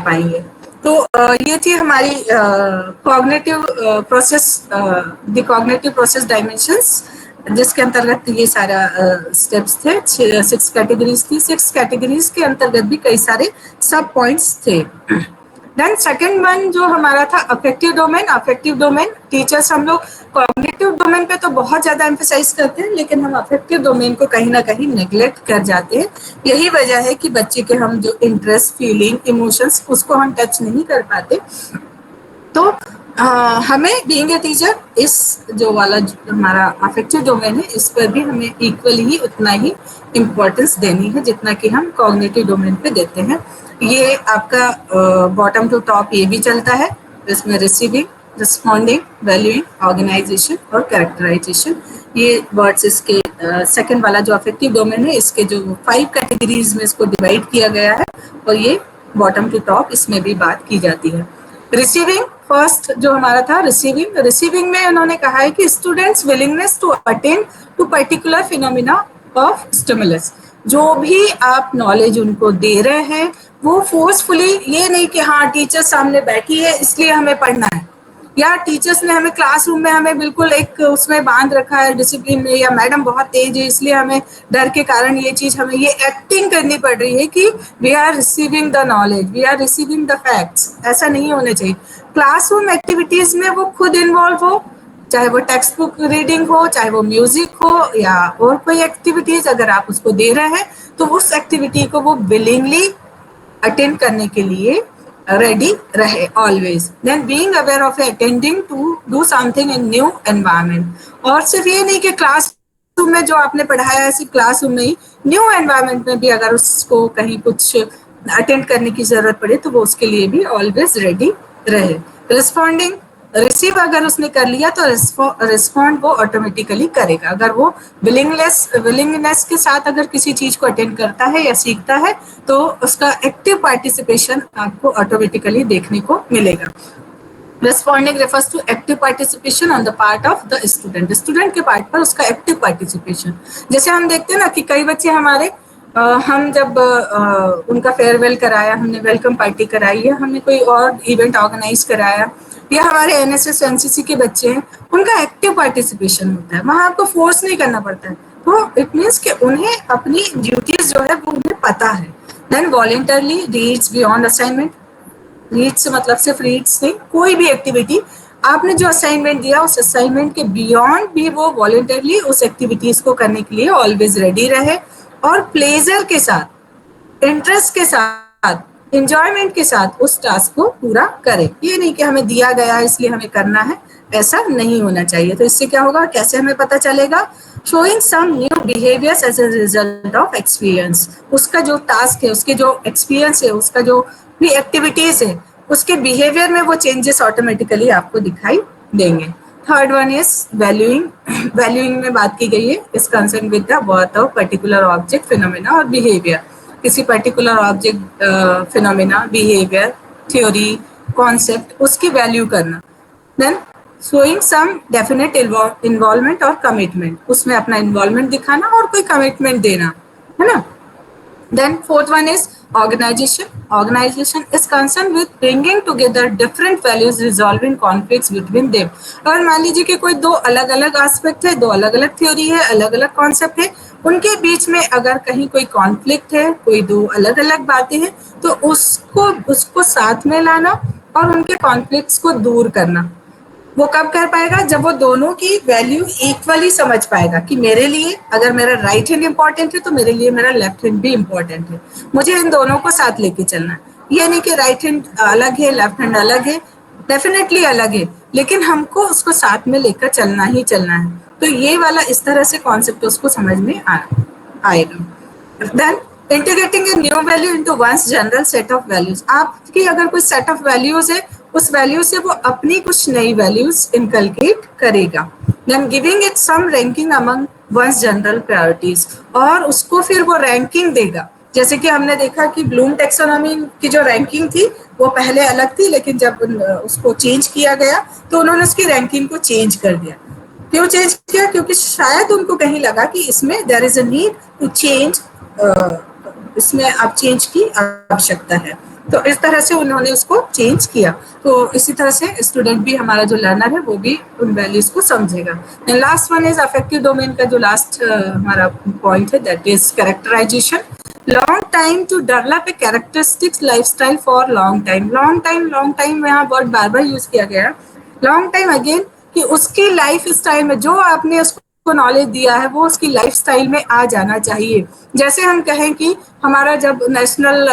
पाएंगे। तो ये थी हमारी cognitive process, the cognitive process dimensions, जिसके अंतर्गत ये सारा स्टेप्स थे। 6 कैटेगरीज थी। 6 कैटेगरीज के अंतर्गत भी कई सारे सब पॉइंट्स थे। देन सेकंड वन जो हमारा था affective domain. Affective domain teachers हम लोग कॉग्निटिव डोमेन पे तो बहुत ज्यादा एम्फेसाइज करते हैं, लेकिन हम अफेक्टिव डोमेन को कहीं ना कहीं नेग्लेक्ट कर जाते हैं। यही वजह है कि बच्चे के हम जो इंटरेस्ट, फीलिंग, इमोशंस, उसको हम टच नहीं कर पाते। तो हमें बीइंग ए टीचर इस जो वाला हमारा अफेक्टिव डोमेन है, इस पर भी हमें इक्वली ही उतना ही इम्पोर्टेंस देनी है जितना कि हम कॉग्निटिव डोमेन पे देते हैं। ये आपका बॉटम टू टॉप ये भी चलता है। इसमें रिसीविंग, रिस्पॉन्डिंग, वैल्यूइंग, ऑर्गेनाइजेशन और कैरेक्टराइजेशन, ये वर्ड्स इसके सेकंड वाला जो अफेक्टिव डोमेन है, इसके जो 5 कैटेगरीज में इसको डिवाइड किया गया है, और ये बॉटम टू टॉप इसमें भी बात की जाती है। रिसीविंग फर्स्ट जो हमारा था, रिसीविंग में उन्होंने कहा है कि students willingness to attend to particular phenomena of stimulus. जो भी आप नॉलेज उनको दे रहे हैं वो फोर्सफुली, ये नहीं कि हाँ टीचर सामने बैठी है इसलिए हमें पढ़ना है, या टीचर्स ने हमें क्लासरूम में हमें बिल्कुल एक उसमें बांध रखा है डिसिप्लिन में, या मैडम बहुत तेज है इसलिए हमें डर के कारण ये चीज, हमें ये एक्टिंग करनी पड़ रही है कि we are receiving the knowledge, we are receiving the facts. ऐसा नहीं होना चाहिए। क्लासरूम एक्टिविटीज में वो खुद इन्वॉल्व हो, चाहे वो टेक्स्ट बुक रीडिंग हो, चाहे वो म्यूजिक हो, या और कोई एक्टिविटीज अगर आप उसको दे रहे हैं तो उस एक्टिविटी को वो विलिंगली अटेंड करने के लिए रेडी रहे always. Then being aware of attending to do something in new environment. और सिर्फ ये नहीं कि क्लासरूम में जो आपने पढ़ाया है सिर्फ क्लासरूम में ही, न्यू एनवायरनमेंट में भी अगर उसको कहीं कुछ अटेंड करने की जरूरत पड़े तो वो उसके लिए भी ऑलवेज रेडी रहे। रिस्पॉन्डिंग, रिसीव अगर उसने कर लिया तो रिस्पॉन्ड वो ऑटोमेटिकली करेगा। अगर वो विलिंगनेस के साथ अगर किसी चीज को अटेंड करता है या सीखता है तो उसका एक्टिव पार्टिसिपेशन आपको ऑटोमेटिकली देखने को मिलेगा। Responding refers to active participation on the part of the student, student के पार्ट पर उसका एक्टिव पार्टिसिपेशन। जैसे हम देखते हैं ना कि कई बच्चे हमारे हम जब उनका फेयरवेल कराया, हमने वेलकम पार्टी कराई है, हमने कोई और इवेंट ऑर्गेनाइज कराया, या हमारे एनएसएस एनसीसी के बच्चे हैं, उनका एक्टिव पार्टिसिपेशन होता है, वहां आपको फोर्स नहीं करना पड़ता है। तो इट मीन्स कि उन्हें अपनी ड्यूटीज जो है वो उन्हें पता है। Then voluntarily reads beyond assignment. Reads से मतलब सिर्फ रीड्स नहीं, कोई भी एक्टिविटी आपने जो असाइनमेंट दिया उस असाइनमेंट के बियॉन्ड भी वो वॉलंटरली उस एक्टिविटीज को करने के लिए ऑलवेज रेडी रहे, और प्लेजर के साथ, इंटरेस्ट के साथ, इंजॉयमेंट के साथ उस टास्क को पूरा करें। ये नहीं कि हमें दिया गया इसलिए हमें करना है, ऐसा नहीं होना चाहिए। तो इससे क्या होगा, कैसे हमें पता चलेगा? Showing some new behaviours as a result of experience. उसका जो टास्क है, उसके जो एक्सपीरियंस है, उसका जो भी एक्टिविटीज है, उसके बिहेवियर में वो चेंजेस ऑटोमेटिकली आपको दिखाई देंगे। Third one is valuing. Valuing में बात की गई है, is concern with the worth of particular object, phenomena और बिहेवियर। किसी particular object, phenomena, behaviour, theory, concept, उसकी वैल्यू करना। Then showing some definite involvement और कमिटमेंट, उसमें अपना इन्वॉल्वमेंट दिखाना और कोई कमिटमेंट देना, है ना। Then fourth one is organization. Organization is concerned with bringing together different values, resolving conflicts between them. अगर मान लीजिए कि कोई दो अलग अलग एस्पेक्ट है, दो अलग अलग थ्योरी है, अलग अलग कॉन्सेप्ट है, उनके बीच में अगर कहीं कोई कॉन्फ्लिक्ट है, कोई दो अलग अलग बातें हैं, तो उसको साथ में लाना और उनके कॉन्फ्लिक्ट्स को दूर करना। वो कब कर पाएगा? जब वो दोनों की वैल्यू इक्वली समझ पाएगा कि मेरे लिए अगर मेरा राइट हैंड इंपॉर्टेंट है तो मेरे लिए मेरा लेफ्ट हैंड भी इंपॉर्टेंट है, मुझे इन दोनों को साथ लेके चलना है। ये नहीं कि राइट हैंड अलग है, लेफ्ट हैंड अलग है, डेफिनेटली अलग है, लेकिन हमको उसको साथ में लेकर चलना ही चलना है। तो ये वाला इस तरह से कॉन्सेप्ट उसको समझ में आएगा। Then integrating a new value into one's general set of values. आपकी अगर कोई सेट ऑफ वैल्यूज है, उस वैल्यू से वो अपनी कुछ नई वैल्यूज इनकलकेट करेगा। Then giving it some ranking among one's general priorities, और उसको फिर वो रैंकिंग देगा। जैसे कि हमने देखा कि ब्लूम टेक्सोनॉमी की जो रैंकिंग थी वो पहले अलग थी, लेकिन जब उसको चेंज किया गया तो उन्होंने उसकी रैंकिंग को चेंज कर दिया। क्यों चेंज किया? क्योंकि शायद उनको कहीं लगा कि इसमें there is a need to change, इसमें अब चेंज की आवश्यकता है। तो इस तरह से उन्होंने उसको चेंज किया। तो इसी तरह से स्टूडेंट भी, हमारा जो लर्नर है वो भी उन वैल्यूज को समझेगा। Last one is affective domain का जो लास्ट हमारा पॉइंट है, that is characterization. Long time to develop a characteristics lifestyle for long time. Long time यहाँ वर्ड बार बार यूज किया गया। लॉन्ग टाइम अगेन कि उसकी लाइफ स्टाइल में जो आपने उसको नॉलेज दिया है वो उसकी लाइफ स्टाइल में आ जाना चाहिए। जैसे हम कहें कि हमारा जब नेशनल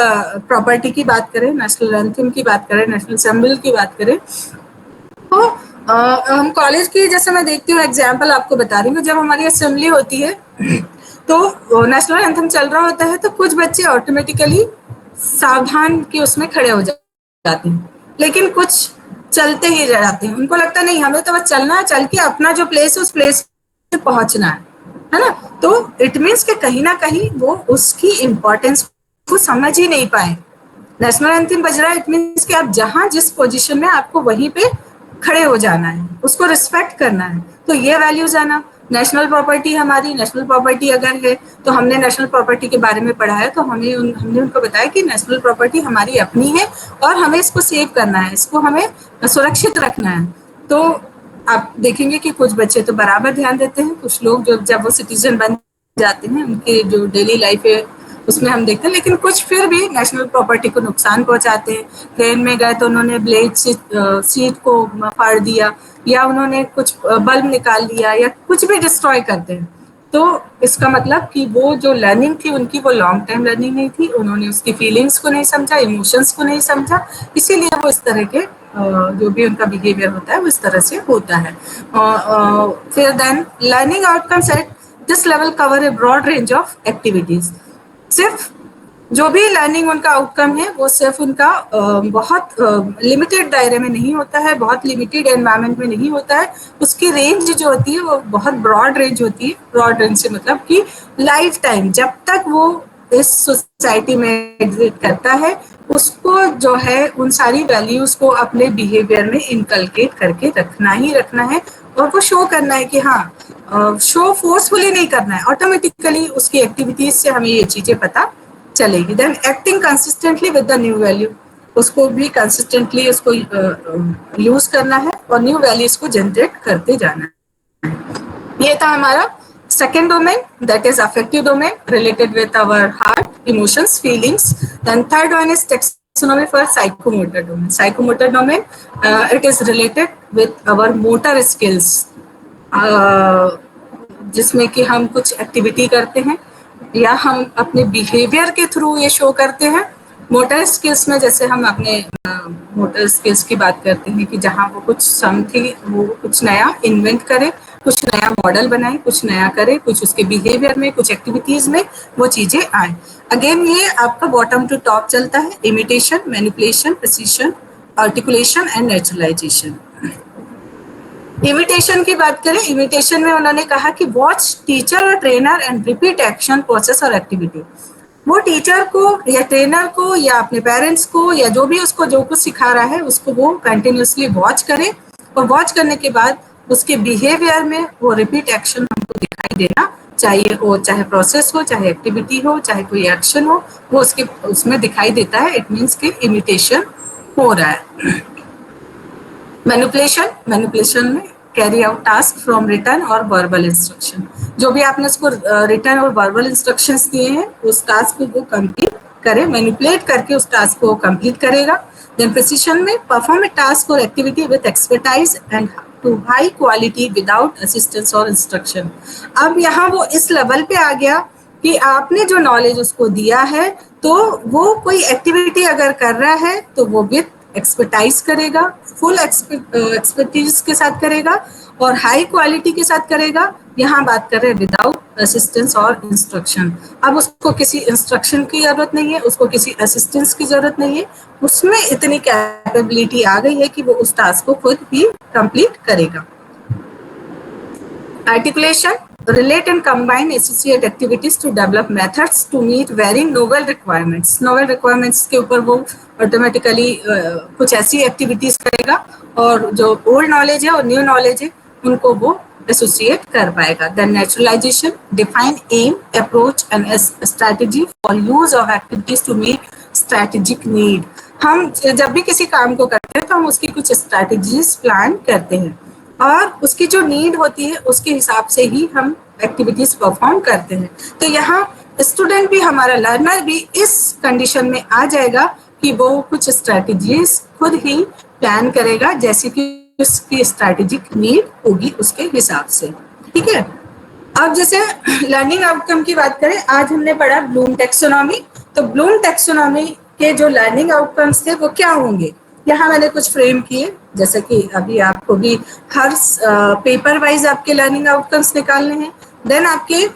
प्रॉपर्टी की बात करें, नेशनल एंथम की बात करें, नेशनल सिंबल की बात करें, तो हम कॉलेज की, जैसे मैं देखती हूँ एग्जाम्पल आपको बता रही हूँ, जब हमारी असेंबली होती है तो नेशनल एंथम चल रहा होता है तो कुछ बच्चे ऑटोमेटिकली सावधान के उसमें खड़े हो जाते हैं, लेकिन कुछ चलते ही रह जाते हैं। उनको लगता नहीं हमें तो बस चलना है, चल के अपना जो प्लेस है उस प्लेस पे पहुंचना है ना। तो इट मीन्स कि कहीं ना कहीं वो उसकी इम्पोर्टेंस को समझ ही नहीं पाए। नेशनल एंथम बज रहा है, इट मीन्स कि आप जहां जिस पोजीशन में आपको वहीं पे खड़े हो जाना है, उसको रिस्पेक्ट करना है। तो ये वैल्यूज आना। नेशनल प्रॉपर्टी, हमारी नेशनल प्रॉपर्टी अगर है तो हमने नेशनल प्रॉपर्टी के बारे में पढ़ा है, तो हमने उनको बताया कि नेशनल प्रॉपर्टी हमारी अपनी है और हमें इसको सेव करना है, इसको हमें सुरक्षित रखना है। तो आप देखेंगे कि कुछ बच्चे तो बराबर ध्यान देते हैं, कुछ लोग जो जब वो सिटीजन बन जाते हैं उनकी जो डेली लाइफ है उसमें हम देखते हैं, लेकिन कुछ फिर भी नेशनल प्रॉपर्टी को नुकसान पहुंचाते हैं। ट्रेन में गए तो उन्होंने ब्लेड से सीट को फाड़ दिया, या उन्होंने कुछ बल्ब निकाल दिया, या कुछ भी डिस्ट्रॉय करते हैं। तो इसका मतलब कि वो जो लर्निंग थी उनकी, वो लॉन्ग टाइम लर्निंग नहीं थी, उन्होंने उसकी फीलिंग्स को नहीं समझा, इमोशंस को नहीं समझा, इसीलिए वो इस तरह के जो भी उनका बिहेवियर होता है वो इस तरह से होता है। फिर then learning outcomes at this level cover a broad range of activities. सिर्फ जो भी लर्निंग उनका आउटकम है वो सिर्फ उनका बहुत लिमिटेड दायरे में नहीं होता है, बहुत लिमिटेड एनवायरनमेंट में नहीं होता है। उसकी रेंज जो होती है वो बहुत ब्रॉड रेंज होती है। ब्रॉड रेंज से मतलब कि लाइफ टाइम जब तक वो इस सोसाइटी में एग्जिस्ट करता है उसको जो है उन सारी वैल्यूज को अपने बिहेवियर में इनकलकेट करके रखना ही रखना है, और वो शो करना है कि हाँ, शो फोर्सफुली नहीं करना है, ऑटोमेटिकली उसकी एक्टिविटीज से हमें ये चीजें पता चलेगी। Then acting consistently with the new value, उसको भी कंसिस्टेंटली उसको यूज करना है और न्यू वैल्यूज को जनरेट करते जाना है। ये था हमारा second domain, that is affective domain, related with our heart, emotions, feelings. Then third one is taxonomy for psychomotor domain. Psychomotor domain, it is related with our motor skills, जिसमें कि हम कुछ एक्टिविटी करते हैं या हम अपने बिहेवियर के थ्रू ये शो करते हैं। मोटर स्किल्स में जैसे हम अपने मोटर स्किल्स की बात करते हैं कि जहाँ वो कुछ समथिंग, वो कुछ नया इन्वेंट करे, कुछ नया मॉडल बनाए, कुछ नया करे, कुछ उसके बिहेवियर में, कुछ एक्टिविटीज में वो चीजें आए। अगेन ये आपका बॉटम टू टॉप चलता है, imitation, manipulation, precision, articulation and naturalisation. Imitation की बात करें, इमिटेशन में उन्होंने कहा कि वॉच टीचर और trainer and repeat action, process और एक्टिविटी। वो टीचर को या ट्रेनर को या अपने पेरेंट्स को या जो भी उसको जो कुछ सिखा रहा है उसको वो कंटिन्यूसली वॉच करे, और वॉच करने के बाद उसके बिहेवियर में वो रिपीट एक्शन हमको दिखाई देना चाहिए। वो चाहे प्रोसेस हो, चाहे एक्टिविटी हो, चाहे कोई एक्शन हो, वो उसके उसमें दिखाई देता है। इट मीन्स कि इमिटेशन हो रहा है। मैनिपुलेशन, मैनिपुलेशन में carry out task from return और वर्बल इंस्ट्रक्शन। जो भी आपने उसको रिटर्न और वर्बल इंस्ट्रक्शंस दिए हैं उस टास्क को वो कंप्लीट करे, मैनिपुलेट करके उस टास्क को कंप्लीट करेगा। देन प्रिसीशन में परफॉर्म ए टास्क और activity with expertise and to high quality without assistance और इंस्ट्रक्शन। अब यहाँ वो इस लेवल पे आ गया कि आपने जो नॉलेज उसको दिया है तो वो कोई एक्टिविटी अगर कर रहा है तो वो विद एक्सपर्टाइज करेगा, फुल एक्सपर्टीज के साथ करेगा और हाई क्वालिटी के साथ करेगा। यहाँ बात कर रहे हैं विदाउट असिस्टेंस और इंस्ट्रक्शन। अब उसको किसी इंस्ट्रक्शन की जरूरत नहीं है, उसको किसी असिस्टेंस की जरूरत नहीं है, उसमें इतनी कैपेबिलिटी आ गई है कि वो उस टास्क को खुद ही कंप्लीट करेगा। Articulation, relate and combine associate activities to develop methods to meet varying novel requirements. Novel requirements के ऊपर वो ऑटोमेटिकली कुछ ऐसी एक्टिविटीज करेगा और जो ओल्ड नॉलेज है और न्यू नॉलेज है उनको वो एसोसिएट कर पाएगा। Then naturalization, define aim, approach and strategy for use of activities to meet strategic need. हम जब भी किसी काम को करते हैं तो हम उसकी कुछ स्ट्रैटेजीज प्लान करते हैं और उसकी जो नीड होती है उसके हिसाब से ही हम एक्टिविटीज परफॉर्म करते हैं। तो यहाँ स्टूडेंट भी, हमारा लर्नर भी इस कंडीशन में आ जाएगा कि वो कुछ स्ट्रैटेजीज खुद ही प्लान करेगा जैसे कि उसकी स्ट्रैटेजिक नीड होगी उसके हिसाब से। ठीक है, अब जैसे लर्निंग आउटकम की बात करें, आज हमने पढ़ा ब्लूम टेक्सोनॉमी। तो ब्लूम टेक्सोनॉमी के जो लर्निंग आउटकम्स थे वो क्या होंगे, यहाँ मैंने कुछ फ्रेम किए। जैसे कि अभी आपको भी हर पेपर वाइज आपके लर्निंग आउटकम्स निकालने हैं, देन आपके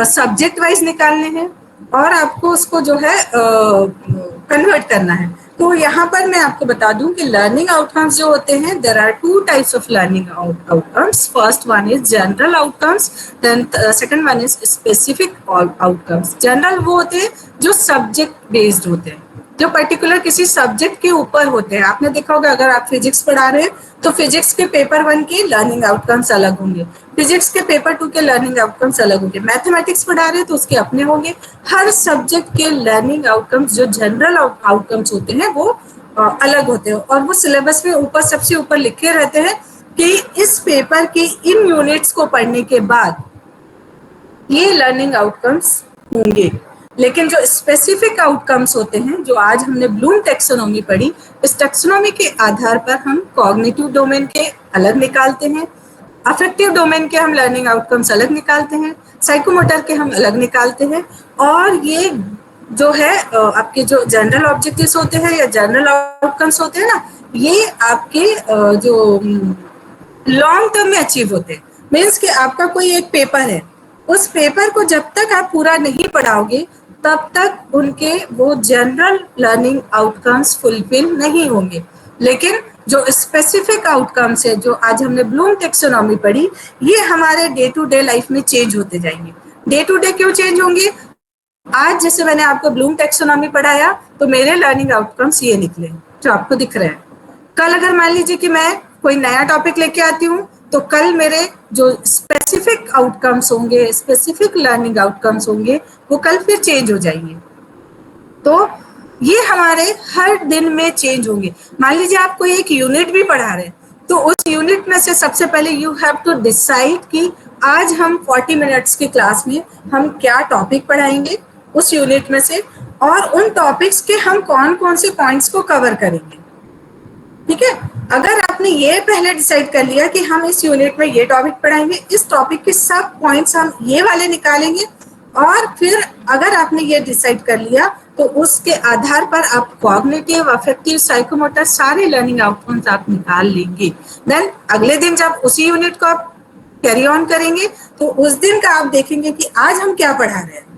सब्जेक्ट वाइज निकालने हैं और आपको उसको जो है कन्वर्ट करना है। तो यहाँ पर मैं आपको बता दूं कि लर्निंग आउटकम्स जो होते हैं, there are two types of learning outcomes. First one is general outcomes, then second one is specific outcomes. General वो होते हैं जो सब्जेक्ट बेस्ड होते हैं, जो पर्टिकुलर किसी सब्जेक्ट के ऊपर होते हैं। आपने देखा होगा अगर आप फिजिक्स पढ़ा रहे हैं तो फिजिक्स के पेपर 1 के लर्निंग आउटकम्स अलग होंगे, फिजिक्स के पेपर 2 के लर्निंग आउटकम्स अलग होंगे, मैथमेटिक्स पढ़ा रहे हैं तो उसके अपने होंगे। हर सब्जेक्ट के लर्निंग आउटकम्स जो जनरल आउटकम्स होते हैं वो अलग होते हैं और वो सिलेबस में ऊपर सबसे ऊपर लिखे रहते हैं कि इस पेपर के इन यूनिट्स को पढ़ने के बाद ये लर्निंग आउटकम्स होंगे। लेकिन जो स्पेसिफिक आउटकम्स होते हैं, जो आज हमने ब्लूम टेक्सोनॉमी पढ़ी, इस टेक्सोनॉमी के आधार पर हम कॉग्निटिव डोमेन के अलग निकालते हैं, अफेक्टिव डोमेन के हम लर्निंग आउटकम्स अलग निकालते हैं, साइकोमोटर के हम अलग निकालते हैं। और ये जो है आपके जो जनरल ऑब्जेक्टिव्स होते हैं या जनरल आउटकम्स होते हैं ना, ये आपके जो लॉन्ग टर्म में अचीव होते हैं। मीन्स कि आपका कोई एक पेपर है, उस पेपर को जब तक आप पूरा नहीं पढ़ाओगे तब तक उनके वो जनरल लर्निंग आउटकम्स फुलफिल नहीं होंगे। लेकिन जो स्पेसिफिक आउटकम्स है, जो आज हमने ब्लूम टेक्सोनॉमी पढ़ी, ये हमारे डे टू डे लाइफ में चेंज होते जाएंगे। डे टू डे क्यों चेंज होंगे? आज जैसे मैंने आपको ब्लूम टेक्सोनॉमी पढ़ाया तो मेरे लर्निंग आउटकम्स ये निकले जो आपको दिख रहे हैं। कल अगर मान लीजिए कि मैं कोई नया टॉपिक लेके आती हूँ तो कल मेरे जो स्पेसिफिक आउटकम्स होंगे, स्पेसिफिक लर्निंग आउटकम्स होंगे, वो कल फिर चेंज हो जाएंगे। तो ये हमारे हर दिन में चेंज होंगे। मान लीजिए आप कोई एक यूनिट भी पढ़ा रहे हैं तो उस यूनिट में से सबसे पहले यू हैव टू डिसाइड कि आज हम 40 मिनट्स की क्लास में हम क्या टॉपिक पढ़ाएंगे उस यूनिट में से, और उन टॉपिक्स के हम कौन कौन से पॉइंट्स को कवर करेंगे। ठीक है, अगर आपने ये पहले डिसाइड कर लिया कि हम इस यूनिट में ये टॉपिक पढ़ाएंगे, इस टॉपिक के सब पॉइंट्स हम ये वाले निकालेंगे, और फिर अगर आपने ये डिसाइड कर लिया तो उसके आधार पर आप कॉग्निटिव, अफेक्टिव, साइकोमोटर सारे लर्निंग आउटकम्स आप निकाल लेंगे। देन अगले दिन जब उसी यूनिट को आप कैरी ऑन करेंगे तो उस दिन का आप देखेंगे कि आज हम क्या पढ़ा रहे हैं।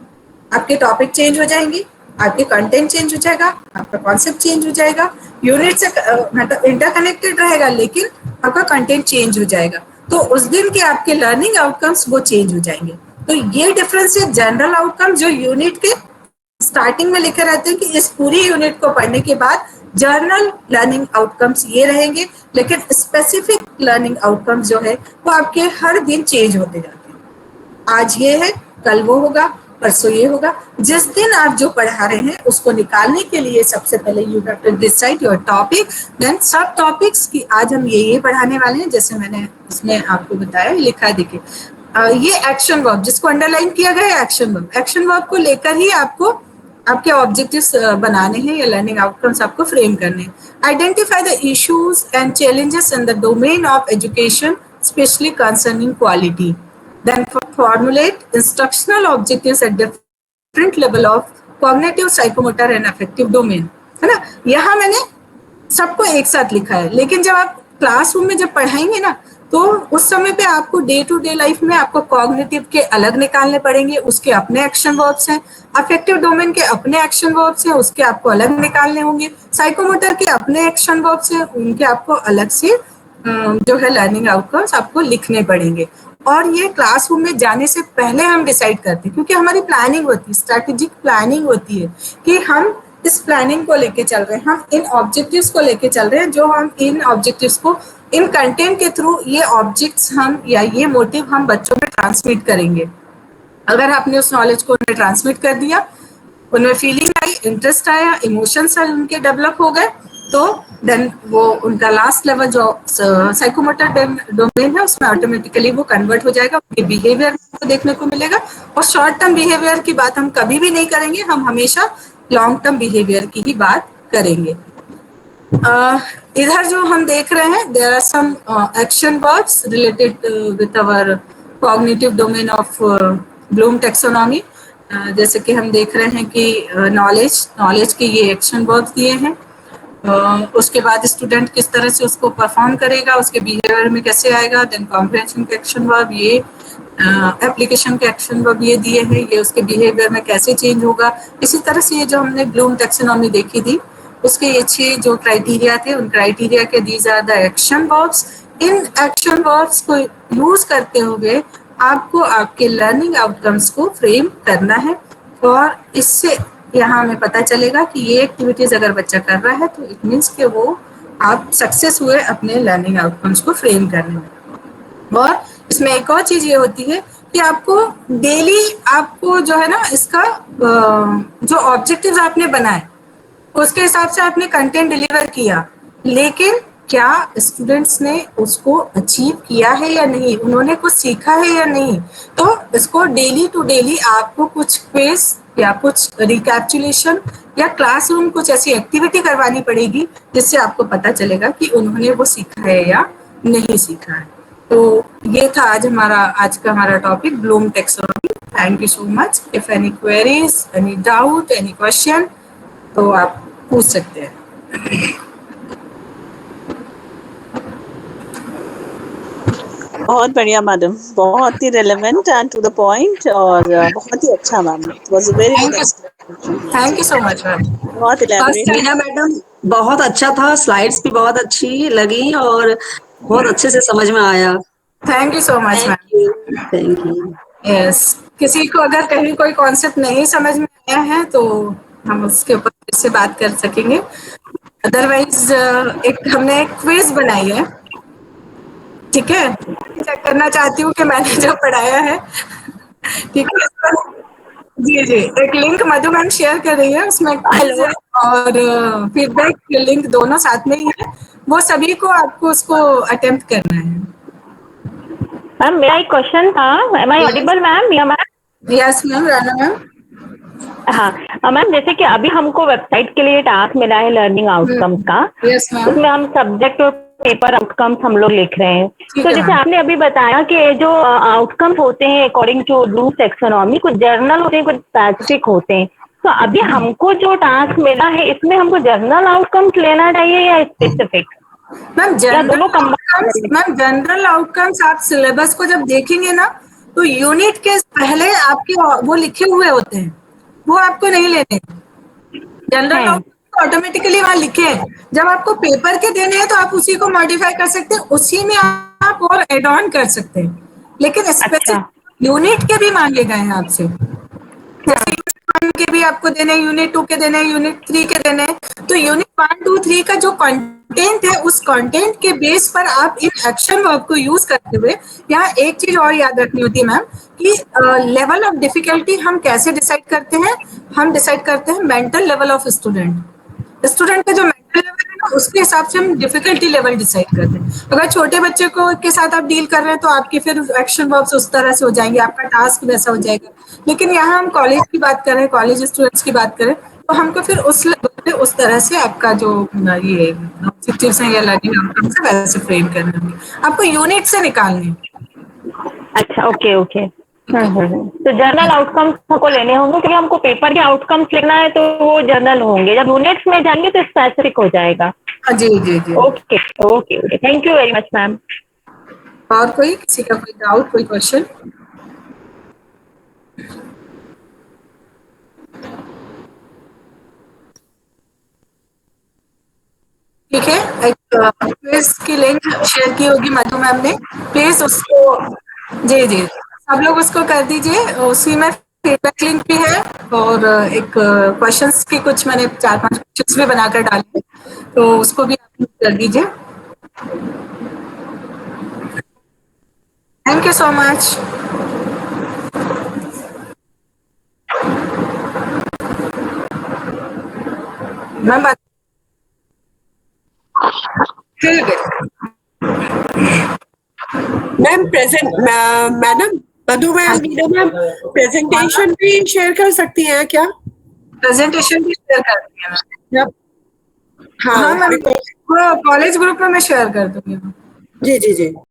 आपके टॉपिक चेंज हो जाएंगे, आपके कंटेंट चेंज हो जाएगा, आपका कॉन्सेप्ट चेंज हो जाएगा, यूनिट से मतलब इंटरकनेक्टेड रहेगा लेकिन आपका कंटेंट चेंज हो जाएगा। तो उस दिन के आपके लर्निंग आउटकम्स वो चेंज हो जाएंगे। तो ये डिफरेंस है जनरल आउटकम जो यूनिट के स्टार्टिंग में लिखे रहते हैं कि इस पूरी यूनिट को पढ़ने के बाद जर्नल लर्निंग आउटकम्स ये रहेंगे, लेकिन स्पेसिफिक लर्निंग आउटकम्स जो है वो आपके हर दिन चेंज होते जाते हैं। आज ये है, कल वो होगा, परसों ये होगा। जिस दिन आप जो पढ़ा रहे हैं उसको निकालने के लिए सबसे पहले you have to decide your topic, then subtopics की आज हम ये पढ़ाने वाले हैं। जैसे मैंने इसमें आपको बताया, लिखा है देखिए, ये एक्शन वर्ब जिसको अंडरलाइन किया गया है, एक्शन वर्ब। एक्शन वर्ब को लेकर ही आपको आपके ऑब्जेक्टिव्स बनाने हैं या लर्निंग आउटकम्स आपको फ्रेम करने हैं। Identify the issues and challenges in the domain of education specially concerning quality, then formulate instructional objectives at different level of cognitive, psychomotor and affective domain। है ना, यहाँ मैंने सबको एक साथ लिखा है, लेकिन जब आप क्लासरूम में जब पढ़ाएंगे ना तो उस समय पे आपको डे टू डे लाइफ में आपको कॉग्निटिव के अलग निकालने पड़ेंगे, उसके अपने एक्शन वर्ब्स हैं, अफेक्टिव डोमेन के अपने एक्शन वर्ब्स हैं, उसके आपको अलग निकालने होंगे, साइकोमोटर के अपने एक्शन वर्ब्स हैं, उनके आपको अलग से जो है लर्निंग आउटकम्स आपको लिखने पड़ेंगे। और ये क्लासरूम में जाने से पहले हम डिसाइड करते हैं, क्योंकि हमारी प्लानिंग होती है, स्ट्रैटेजिक प्लानिंग होती है कि हम इस प्लानिंग को लेके चल रहे हैं, हम इन ऑब्जेक्टिव्स को लेके चल रहे हैं, जो हम इन ऑब्जेक्टिव्स को इन कंटेंट के थ्रू ये ऑब्जेक्ट्स हम या ये मोटिव हम बच्चों में ट्रांसमिट करेंगे। अगर आपने उस नॉलेज को उन्हें ट्रांसमिट कर दिया उनमें फीलिंग आई, इंटरेस्ट आया, इमोशंस उनके डेवलप हो गए, तो देन वो उनका लास्ट लेवल जो साइकोमोटर डोमेन है उसमें ऑटोमेटिकली वो कन्वर्ट हो जाएगा, उनके बिहेवियर को देखने को मिलेगा। और शॉर्ट टर्म बिहेवियर की बात हम कभी भी नहीं करेंगे, हम हमेशा लॉन्ग टर्म बिहेवियर की ही बात करेंगे। इधर जो हम देख रहे हैं, there are some action verbs related with our cognitive domain of Bloom taxonomy. जैसे कि हम देख रहे हैं कि नॉलेज के ये एक्शन वर्ब्स दिए हैं। उसके बाद स्टूडेंट किस तरह से उसको परफॉर्म करेगा, उसके बिहेवियर में कैसे आएगा, देन कॉम्प्रिहेंशन के एक्शन वर्ब ये, एप्लीकेशन के एक्शन वर्ब ये दिए हैं, ये उसके बिहेवियर में कैसे चेंज होगा। इसी तरह से ये जो हमने ब्लूम टेक्सोनॉमी देखी थी उसके ये 6 जो क्राइटेरिया थे, उन क्राइटेरिया के these are the action verbs. इन एक्शन वर्ब्स को यूज करते हुए आपको आपके लर्निंग आउटकम्स को फ्रेम करना है, और इससे यहाँ हमें पता चलेगा कि ये एक्टिविटीज अगर बच्चा कर रहा है तो इट मीन्स कि वो आप सक्सेस हुए अपने लर्निंग आउटकम्स को फ्रेम करने में। और इसमें एक और चीज ये होती है कि आपको डेली आपको जो है ना इसका जो ऑब्जेक्टिव्स आपने बनाए उसके हिसाब से आपने कंटेंट डिलीवर किया, लेकिन क्या स्टूडेंट्स ने उसको अचीव किया है या नहीं, उन्होंने कुछ सीखा है या नहीं। तो इसको डेली टू डेली आपको कुछ क्विज या कुछ रिकैप्चुलेशन या क्लासरूम कुछ ऐसी एक्टिविटी करवानी पड़ेगी जिससे आपको पता चलेगा कि उन्होंने वो सीखा है या नहीं सीखा है। तो ये था आज का हमारा topic Bloom taxonomy. Thank you so much. If any queries, any doubt, any question तो आप पूछ सकते हैं। बहुत बढ़िया मैडम, बहुत ही relevant and to the point, और बहुत ही अच्छा ma'am, it was a very good explanation. Thank you so much ma'am. बहुत इलैबोरेट। मीना मैडम बहुत अच्छा था, स्लाइड्स भी बहुत अच्छी लगी और बहुत अच्छे से समझ में आया। Thank you so much thank ma'am. You. Thank you. Yes, किसी को अगर कहीं कोई कॉन्सेप्ट नहीं समझ में आया है तो हम उसके ऊपर फिर से बात कर सकेंगे। अदरवाइज एक हमने एक क्विज बनाई है, ठीक है, चेक करना चाहती हूँ कि मैंने जो पढ़ाया है ठीक है। जी जी, एक लिंक मधु मैम शेयर कर रही है, उसमें क्विज है और फीडबैक लिंक दोनों साथ में ही है। वो सभी को आपको उसको अटेम्प्ट करना है। मैम मेरा एक क्वेश्चन था, एम आई ऑडिबल मैम? या ma'am? Yes ma'am, Rana ma'am. हाँ मैम, जैसे कि अभी हमको वेबसाइट के लिए टास्क मिला है लर्निंग आउटकम्स का, यस मैम। उसमें हम सब्जेक्ट और पेपर आउटकम्स हम लोग लिख रहे हैं। तो जैसे आपने अभी बताया कि जो आउटकम्स होते हैं अकॉर्डिंग टू ब्लूम टेक्सोनॉमी, कुछ जर्नल होते हैं, कुछ स्पेसिफिक होते हैं। तो अभी हमको जो टास्क मिला है इसमें हमको जर्नल आउटकम्स लेना चाहिए या स्पेसिफिक? मैम जनरल आउटकम्स आप सिलेबस को जब देखेंगे ना तो यूनिट के पहले आपके वो लिखे हुए होते हैं, वो आपको नहीं लेने। जनरल आउटकम्स ऑटोमेटिकली वहां लिखे हैं, जब आपको पेपर के देने हैं तो आप उसी को मॉडिफाई कर सकते हैं, उसी में आप और एड ऑन कर सकते हैं, लेकिन स्पेसिफिक यूनिट के भी मांगे गए हैं आपसे। जैसे यूनिट 1 के भी आपको देने, यूनिट 2 के देने, यूनिट 3 के देने। तो यूनिट 1, 2, 3 का जो कंटेंट है उस कंटेंट के बेस पर आप इन एक्शन वर्ब को यूज करते हुए, यहाँ एक चीज और याद रखनी होती है मैम कि लेवल ऑफ डिफिकल्टी हम कैसे डिसाइड करते हैं। हम डिसाइड करते हैं मेंटल लेवल ऑफ स्टूडेंट का जो मेंटल लेवल है ना उसके हिसाब से हम डिफिकल्टी लेवल डिसाइड करते हैं। अगर छोटे बच्चे को के साथ आप डील कर रहे हैं तो आपके फिर एक्शन वर्ब्स उस तरह से हो जाएंगे, आपका टास्क वैसा हो जाएगा। लेकिन यहाँ हम कॉलेज की बात करें, कॉलेज स्टूडेंट्स की बात करें, तो हमको फिर उस लेवल पे उस तरह से आपका जो ये ऑब्जेक्टिव्स हैं या लर्निंग आउटकम्स है वैसे फ्रेम करने होंगे, आपको यूनिट से निकालने। अच्छा, ओके ओके। तो जर्नल आउटकम्स हमको लेने होंगे, क्योंकि हमको पेपर के आउटकम्स लिखना है तो वो जर्नल होंगे, जब यूनिट्स में जाएंगे तो स्पेसिफिक हो जाएगा। जी जी जी, okay okay okay, thank you very much ma'am. और कोई किसी का कोई डाउट, कोई क्वेश्चन? ठीक है, एक क्विज की लिंक शेयर की होगी मधु मैम ने, प्लीज उसको, जी जी, सब लोग उसको कर दीजिए। उसी में फीडबैक लिंक भी है और एक क्वेश्चंस की कुछ मैंने 4-5 क्वेश्चंस भी बनाकर डाले, तो उसको भी आप कर दीजिए। Thank you so much. Ma'am ma'am madam Madhu ma'am, Meena ma'am, presentation भी शेयर कर सकती हैं क्या? प्रेजेंटेशन भी शेयर करती है मैम। हाँ हाँ मैम, because- वो कॉलेज ग्रुप में मैं शेयर कर दूंगी। जी जी जी।